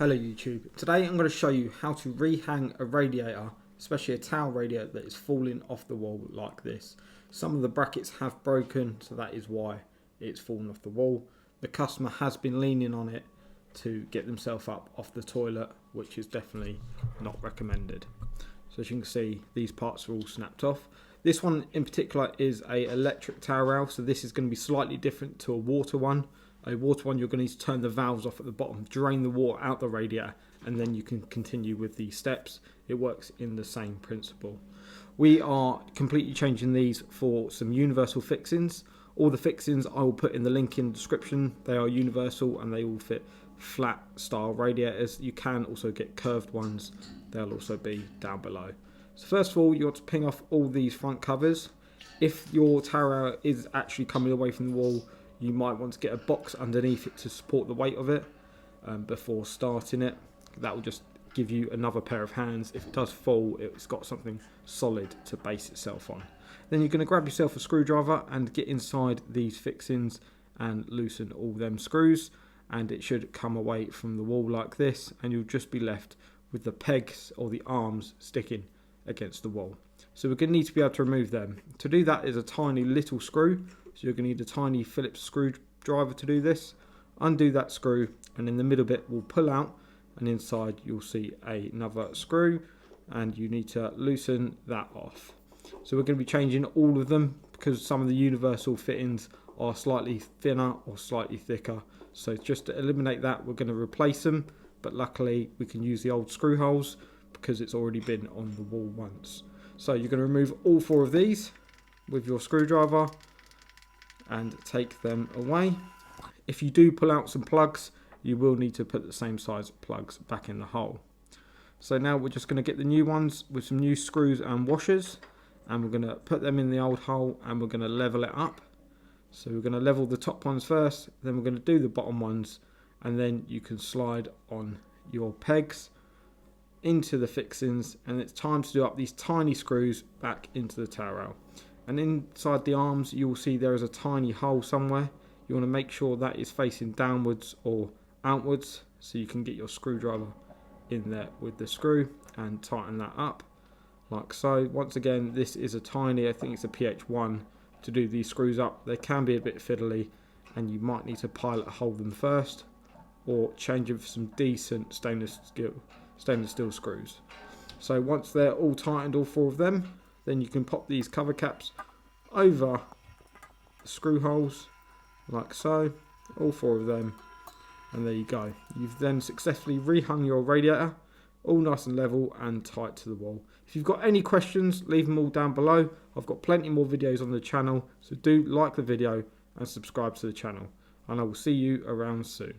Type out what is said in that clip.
Hello YouTube. Today I'm going to show you how to rehang a radiator, especially a towel radiator that is falling off the wall like this. Some of the brackets have broken, so that is why it's fallen off the wall. The customer has been leaning on it to get themselves up off the toilet, which is definitely not recommended. So as you can see, these parts are all snapped off. This one in particular is an electric towel rail, so this is going to be slightly different to a water one. A water one, you're going to need to turn the valves off at the bottom, drain the water out the radiator, and then you can continue with the steps. It works in the same principle. We are completely changing these for some universal fixings. All the fixings I will put in the link in the description. They are universal and they all fit flat style radiators. You can also get curved ones. They'll also be down below. So first of all, you want to ping off all these front covers. If your tower is actually coming away from the wall, you might want to get a box underneath it to support the weight of it before starting it. That will just give you another pair of hands. If it does fall, it's got something solid to base itself on. Then you're going to grab yourself a screwdriver and get inside these fixings and loosen all them screws, and it should come away from the wall like this, and you'll just be left with the pegs or the arms sticking against the wall. So we're going to need to be able to remove them. To do that is a tiny little screw. So you're going to need a tiny Phillips screwdriver to do this. Undo that screw, and in the middle bit will pull out, and inside you'll see another screw, and you need to loosen that off. So we're going to be changing all of them because some of the universal fittings are slightly thinner or slightly thicker. So just to eliminate that, we're going to replace them, but luckily we can use the old screw holes because it's already been on the wall once. So you're going to remove all four of these with your screwdriver and take them away. If you do pull out some plugs, you will need to put the same size plugs back in the hole. So now we're just going to get the new ones with some new screws and washers, and we're going to put them in the old hole and we're going to level it up. So we're going to level the top ones first, then we're going to do the bottom ones, and then you can slide on your pegs into the fixings, and it's time to do up these tiny screws back into the tower rail. And inside the arms you will see there is a tiny hole somewhere. You want to make sure that is facing downwards or outwards, so you can get your screwdriver in there with the screw and tighten that up like so. Once again, this is a tiny, I think it's a pH1 to do these screws up. They can be a bit fiddly and you might need to pilot hold them first or change them for some decent stainless steel screws. So once they're all tightened, all four of them, then you can pop these cover caps over the screw holes like so, all four of them, and there you go. You've then successfully rehung your radiator, all nice and level and tight to the wall. If you've got any questions, leave them all down below. I've got plenty more videos on the channel, so do like the video and subscribe to the channel, and I will see you around soon.